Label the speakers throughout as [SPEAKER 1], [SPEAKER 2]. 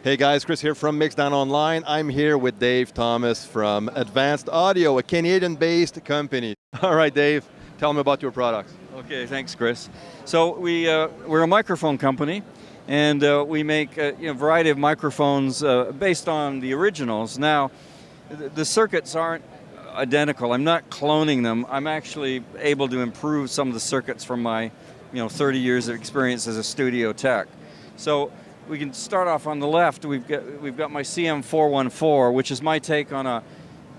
[SPEAKER 1] Hey guys, Chris here from Mixdown Online. I'm here with Dave Thomas from Advanced Audio, a Canadian-based company. All right, Dave, tell me about your products.
[SPEAKER 2] Okay, thanks, Chris. So we're a microphone company, and we make a variety of microphones based on the originals. Now, the circuits aren't identical. I'm not cloning them. I'm actually able to improve some of the circuits from my 30 years of experience as a studio tech. So we can start off on the left. We've got my CM414, which is my take on an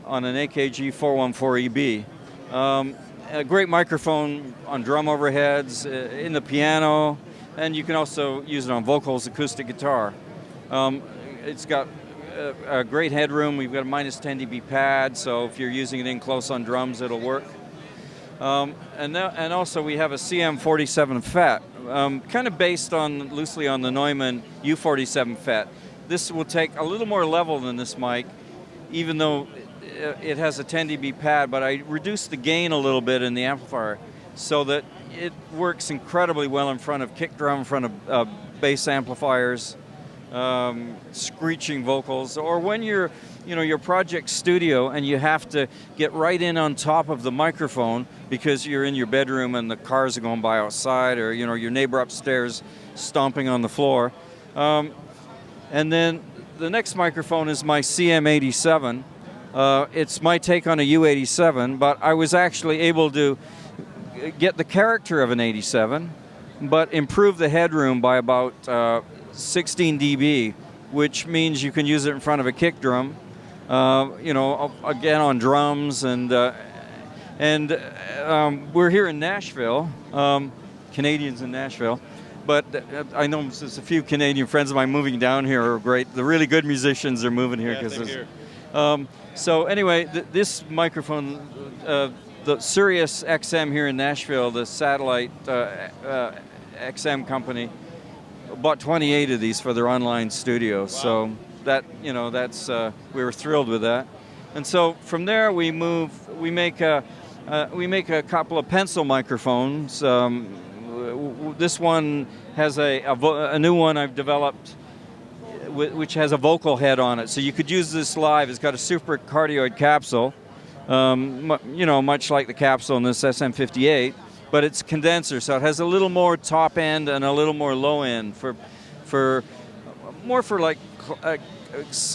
[SPEAKER 2] AKG 414 EB. A great microphone on drum overheads, in the piano, and you can also use it on vocals, acoustic guitar. It's got a great headroom. We've got a minus 10 dB pad, so if you're using it in close on drums, it'll work. And also we have a CM47 FET, kind of based loosely on the Neumann U47 FET. This will take a little more level than this mic, even though it has a 10 dB pad, but I reduced the gain a little bit in the amplifier so that it works incredibly well in front of kick drum, in front of bass amplifiers, screeching vocals, or when you're your project studio and you have to get right in on top of the microphone because you're in your bedroom and the cars are going by outside, or your neighbor upstairs stomping on the floor. And then the next microphone is my CM87. It's my take on a U87, but I was actually able to get the character of an 87, but improve the headroom by about 16 dB, which means you can use it in front of a kick drum, again on drums, and we're here in Nashville, Canadians in Nashville, but I know there's a few Canadian friends of mine moving down here who are great. The really good musicians are moving here. So anyway, this microphone, the Sirius XM here in Nashville, the satellite XM company, bought 28 of these for their online studio. Wow. So that we were thrilled with that. And so from there we make a couple of pencil microphones. This one has a new one I've developed, which has a vocal head on it. So you could use this live. It's got a supercardioid capsule, much like the capsule in this SM58, but it's condenser, so it has a little more top end and a little more low end for like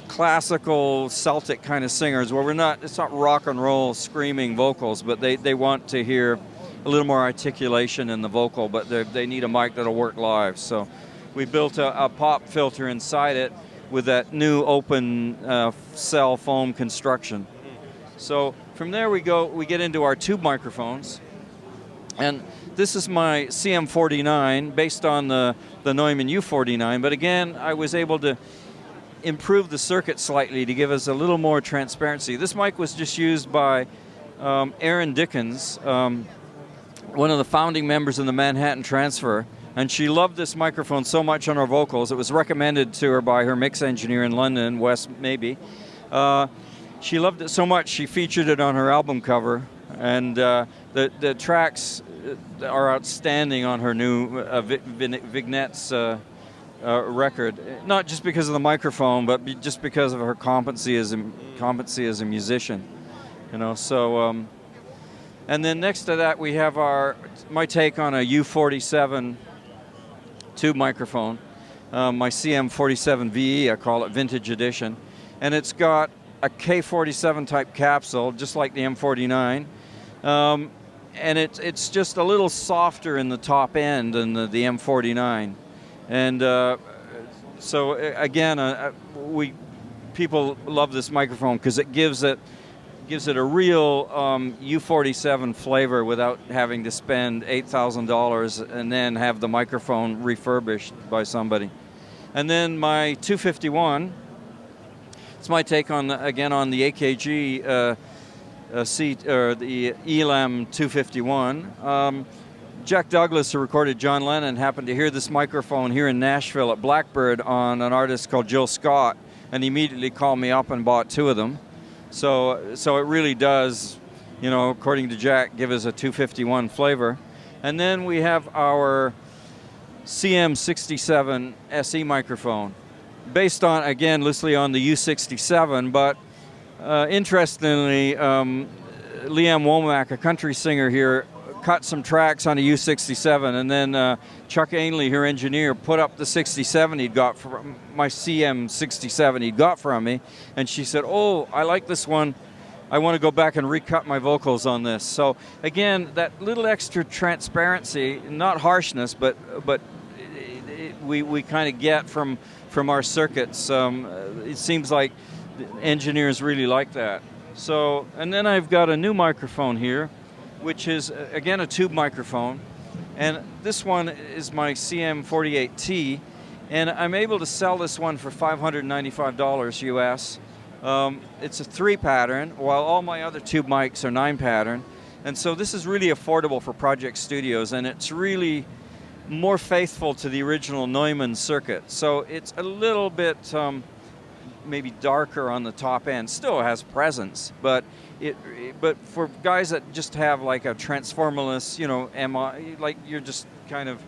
[SPEAKER 2] classical Celtic kind of singers, where it's not rock and roll screaming vocals, but they want to hear a little more articulation in the vocal, but they need a mic that'll work live. So we built a pop filter inside it with that new open cell foam construction. So from there we get into our tube microphones. And this is my CM49 based on the Neumann U49, but again, I was able to improve the circuit slightly to give us a little more transparency. This mic was just used by Erin Dickens, one of the founding members in the Manhattan Transfer, and she loved this microphone so much on her vocals. It was recommended to her by her mix engineer in London, Wes Maybe. She loved it so much she featured it on her album cover, and the tracks are outstanding on her new Vignettes record. Not just because of the microphone, but just because of her competency as a musician. So. And then next to that we have my take on a U47 tube microphone, my CM47 VE, I call it Vintage Edition, and it's got a K47 type capsule, just like the M49. And it's just a little softer in the top end than the M49, and so again, people love this microphone because it gives it a real U47 flavor without having to spend $8,000 and then have the microphone refurbished by somebody. And then my 251, it's my take on the AKG. The Elam 251. Jack Douglas, who recorded John Lennon, happened to hear this microphone here in Nashville at Blackbird on an artist called Jill Scott, and he immediately called me up and bought 2 of them. So it really does, according to Jack, give us a 251 flavor. And then we have our CM67 SE microphone. based on, again, loosely on the U67, but interestingly, Leanne Womack, a country singer here, cut some tracks on a U67, and then Chuck Ainley, her engineer, put up the 67 he'd got from my CM67 he'd got from me, and she said, "Oh, I like this one. I want to go back and recut my vocals on this." So again, that little extra transparency, not harshness, but we kind of get from our circuits. It seems like engineers really like that. So, and then I've got a new microphone here, which is again a tube microphone, and this one is my CM48T, and I'm able to sell this one for $595 US. It's a 3 pattern, while all my other tube mics are 9 pattern, and so this is really affordable for project studios, and it's really more faithful to the original Neumann circuit. So it's a little bit maybe darker on the top end. Still has presence, but but for guys that just have like a transformerless, like you're just kind of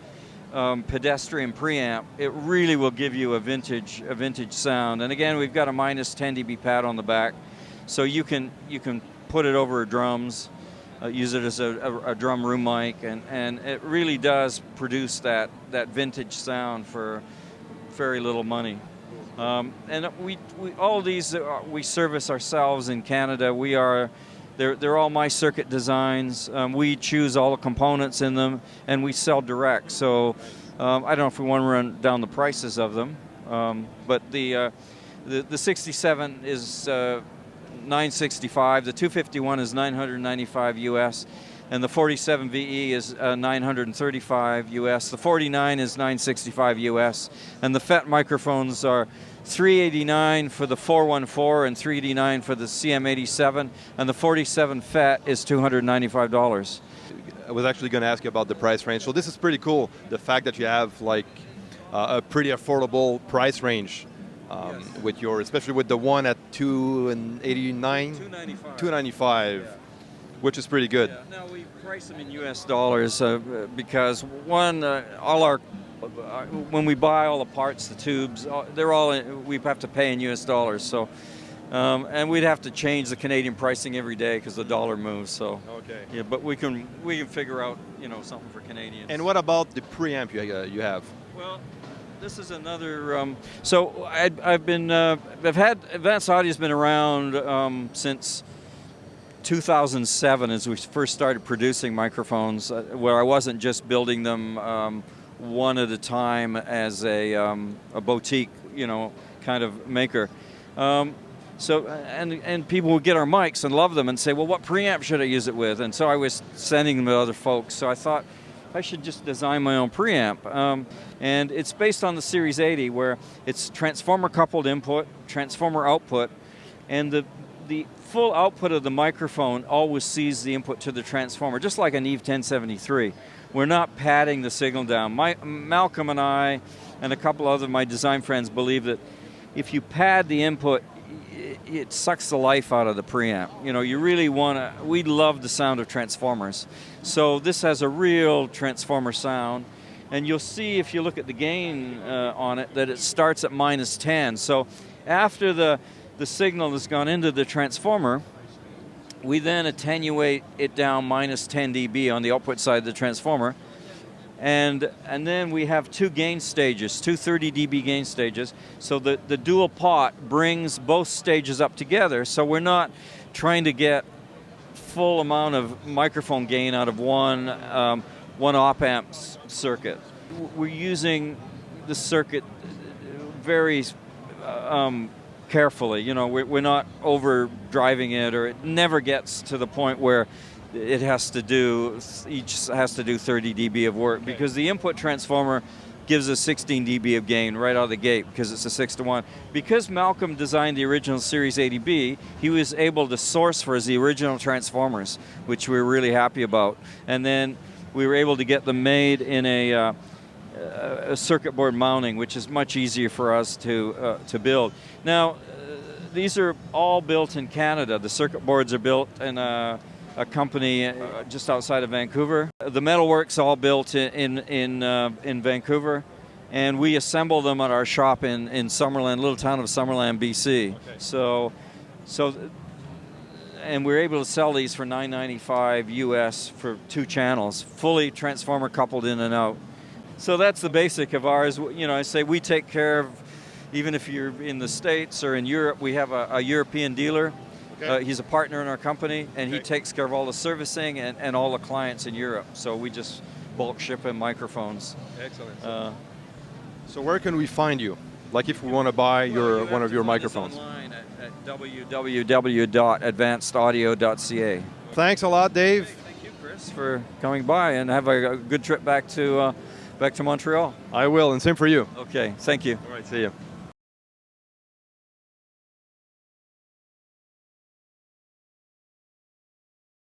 [SPEAKER 2] pedestrian preamp, it really will give you a vintage sound. And again, we've got a minus 10 dB pad on the back, so you can put it over drums, use it as a drum room mic, and it really does produce that vintage sound for very little money. And we all of these we service ourselves in Canada. They're all my circuit designs. We choose all the components in them, and we sell direct. So I don't know if we want to run down the prices of them, but the 67 is $965. The 251 is $995 US, and the 47 VE is $935 US. The 49 is $965 US, and the FET microphones are $389 for the 414 and $389 for the CM87, and the 47 FET is $295.
[SPEAKER 1] I was actually going to ask you about the price range. So this is pretty cool, the fact that you have like a pretty affordable price range
[SPEAKER 2] Yes.
[SPEAKER 1] with especially with the one at $289, $295, yeah. Which is pretty good.
[SPEAKER 2] Yeah. Now we price them in US dollars because one, when we buy all the parts, the tubes, we have to pay in US dollars. So, and we'd have to change the Canadian pricing every day because the dollar moves. So,
[SPEAKER 1] okay.
[SPEAKER 2] Yeah, but we can figure out something for Canadians.
[SPEAKER 1] And what about the preamp you have?
[SPEAKER 2] Well, this is another. So I've had Advanced Audio's been around since 2007, as we first started producing microphones, where I wasn't just building them one at a time as a boutique, kind of maker. So and people would get our mics and love them and say, well, what preamp should I use it with? And so I was sending them to other folks. So I thought I should just design my own preamp. And it's based on the Series 80, where it's transformer coupled input, transformer output, and the full output of the microphone always sees the input to the transformer, just like an Eve 1073. We're not padding the signal down. Malcolm and I and a couple other of my design friends believe that if you pad the input, it sucks the life out of the preamp. You really we love the sound of transformers. So this has a real transformer sound. And you'll see if you look at the gain on it that it starts at minus 10. So after the signal has gone into the transformer, we then attenuate it down minus 10 dB on the output side of the transformer. And then we have 2 gain stages, 2 30 dB gain stages. So the dual pot brings both stages up together. So we're not trying to get full amount of microphone gain out of one op-amp circuit. We're using the circuit very carefully. We're not overdriving it, or it never gets to the point where each has to do 30 dB of work, because the input transformer gives us 16 dB of gain right out of the gate because it's a 6-to-1. Because Malcolm designed the original Series 80B, he was able to source for us the original transformers, which we were really happy about. And then we were able to get them made in a circuit board mounting, which is much easier for us to build. Now, these are all built in Canada. The circuit boards are built in a company just outside of Vancouver. The metalwork's all built in Vancouver, and we assemble them at our shop in Summerland, little town of Summerland, BC.
[SPEAKER 1] Okay.
[SPEAKER 2] So, and we're able to sell these for $9.95 US for 2 channels, fully transformer coupled in and out. So that's the basic of ours. You know, I say we take care of, even if you're in the States or in Europe, we have a European dealer.
[SPEAKER 1] Okay.
[SPEAKER 2] He's a partner in our company, and
[SPEAKER 1] Okay.
[SPEAKER 2] he takes care of all the servicing and all the clients in Europe. So we just bulk ship him microphones.
[SPEAKER 1] Excellent. So where can we find you? Like if we want to buy one of your microphones.
[SPEAKER 2] Online at www.advancedaudio.ca.
[SPEAKER 1] Thanks a lot, Dave.
[SPEAKER 2] Thank you, Chris, for coming by, and have a good trip back to Montreal.
[SPEAKER 1] I will, and same for you.
[SPEAKER 2] Okay, thank you.
[SPEAKER 1] All right, see you.